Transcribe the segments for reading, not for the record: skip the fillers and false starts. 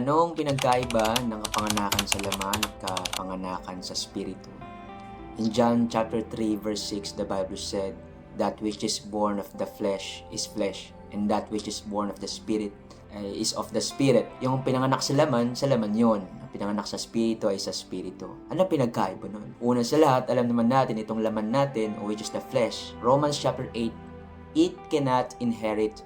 Anong pinagkaiba ng kapanganakan sa laman at kapanganakan sa spirito? In John chapter 3 verse 6, the Bible said, "That which is born of the flesh is flesh, and that which is born of the spirit is of the spirit." Yung pinanganak sa laman yun. Ang pinanganak sa spirito ay sa spirito. Ano pinagkaiba nun? Una sa lahat, alam naman natin itong laman natin, which is the flesh. Romans chapter 8, "It cannot inherit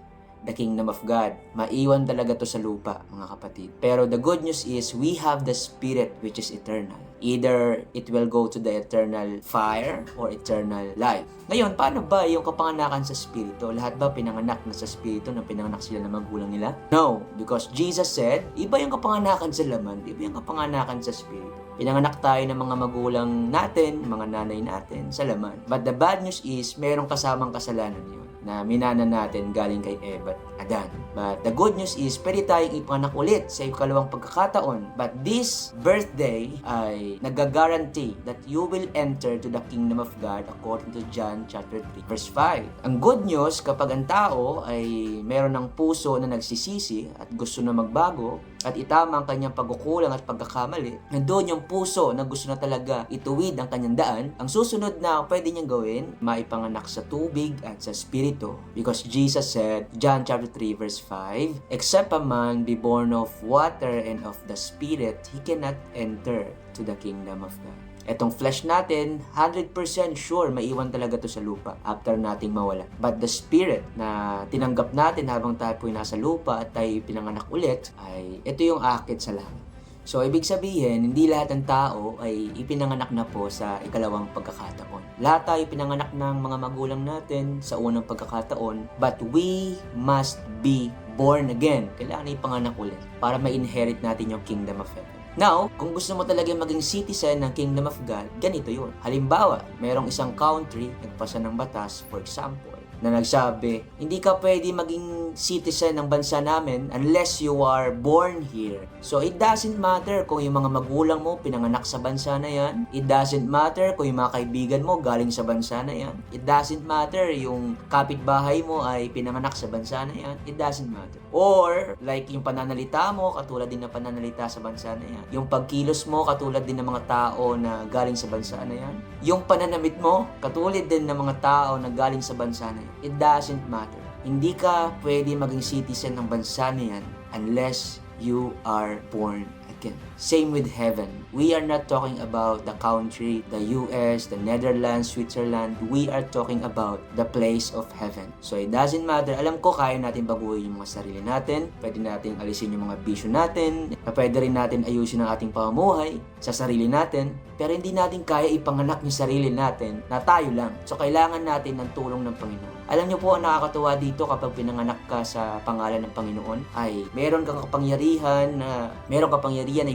the kingdom of God." Maiwan talaga to sa lupa, mga kapatid. Pero the good news is, we have the spirit which is eternal. Either it will go to the eternal fire or eternal life. Ngayon, paano ba yung kapanganakan sa spirito? Lahat ba pinanganak na sa spirito nang pinanganak sila ng magulang nila? No, because Jesus said, iba yung kapanganakan sa laman, iba yung kapanganakan sa spirito. Pinanganak tayo ng mga magulang natin, mga nanay natin sa laman. But the bad news is, merong kasamang kasalanan yun na minana natin galing kay Eva at Adan. But the good news is, pwede tayong ipanganak ulit sa ikalawang pagkakataon. But this birthday ay nag-guarantee that you will enter to the kingdom of God according to John chapter 3 verse 5. Ang good news, kapag ang tao ay meron ng puso na nagsisisi at gusto na magbago at itama ang kanyang pagkukulang at pagkakamali, nandoon yung puso na gusto na talaga ituwid ang kanyang daan, ang susunod na pwede niyang gawin, maipanganak sa tubig at sa spirito. Because Jesus said, John chapter 3 verse 5, "Except a man be born of water and of the spirit, he cannot enter to the kingdom of God." Etong flesh natin, 100% sure maiwan talaga to sa lupa after nating mawala. But the spirit na tinanggap natin habang tayo po'y nasa lupa at tayo pinanganak ulit, ay ito yung akit sa langit. So, ibig sabihin, hindi lahat ng tao ay ipinanganak na po sa ikalawang pagkakataon. Lahat tayo pinanganak ng mga magulang natin sa unang pagkakataon, but we must be born again. Kailangan ipanganak ulit para ma-inherit natin yung kingdom of heaven. Now, kung gusto mo talaga maging citizen ng Kingdom of God, ganito yun. Halimbawa, merong isang country, nagpasa ng batas, for example, na nagsabi, hindi ka pwede maging citizen ng bansa namin unless you are born here. So, it doesn't matter kung yung mga magulang mo pinanganak sa bansa na yan. It doesn't matter kung yung mga kaibigan mo galing sa bansa na yan. It doesn't matter yung kapitbahay mo ay pinanganak sa bansa na yan. It doesn't matter. Or, like yung pananalita mo, katulad din ng pananalita sa bansa na yan. Yung pagkilos mo, katulad din ng mga tao na galing sa bansa na yan. Yung pananamit mo, katulad din ng mga tao na galing sa bansa na yan. It doesn't matter. Hindi ka pwede maging citizen ng bansa na yan unless you are born again. Same with heaven. We are not talking about the country, the US, the Netherlands, Switzerland. We are talking about the place of heaven. So it doesn't matter. Alam ko, kaya natin baguhin yung mga sarili natin. Pwede natin alisin yung mga bisyo natin. Pwede rin natin ayusin ang ating pamumuhay sa sarili natin. Pero hindi natin kaya ipanganak yung sarili natin na tayo lang. So kailangan natin ng tulong ng Panginoon. Alam niyo po, ang nakakatuwa dito kapag pinanganak ka sa pangalan ng Panginoon ay meron kang kapangyarihan na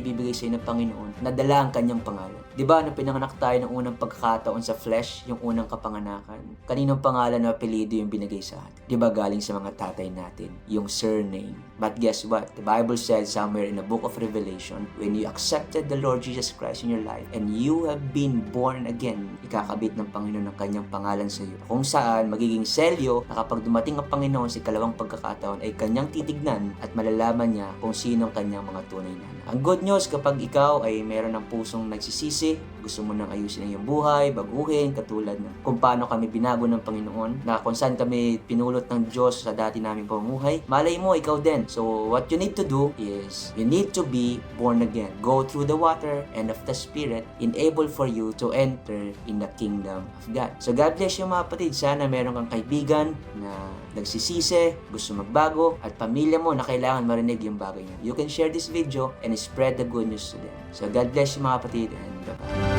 ibibigay sa iyo ng Panginoon na dala ang kanyang pangalan. Diba, nung pinanganak tayo ng unang pagkakataon sa flesh, yung unang kapanganakan, kaninong pangalan na apelido yung binigay sa atin? Diba, galing sa mga tatay natin, yung surname. But guess what? The Bible says somewhere in the book of Revelation, when you accepted the Lord Jesus Christ in your life and you have been born again, ikakabit ng Panginoon ang kanyang pangalan sa iyo. Kung saan, magiging selyo na kapag dumating ang Panginoon sa ikalawang pagkakataon ay kanyang titignan at malalaman niya kung sino ang kanyang mga tunay na anak. Ang good news, kapag ikaw ay meron ng pusong nagsisisi, gusto mo nang ayusin ang iyong buhay, baguhin, katulad ng kung paano kami binago ng Panginoon, na kung saan kami pinulot ng Diyos sa dati naming pamumuhay, malay mo, ikaw din. So, what you need to do is, you need to be born again. Go through the water and of the Spirit, enable for you to enter in the kingdom of God. So, God bless you mga kapatid. Sana meron kang kaibigan na nagsisisi, gusto magbago, at pamilya mo na kailangan marinig yung bagay niya. You can share this video and spread the good news to them. So, God bless you mga kapatid, and bye-bye.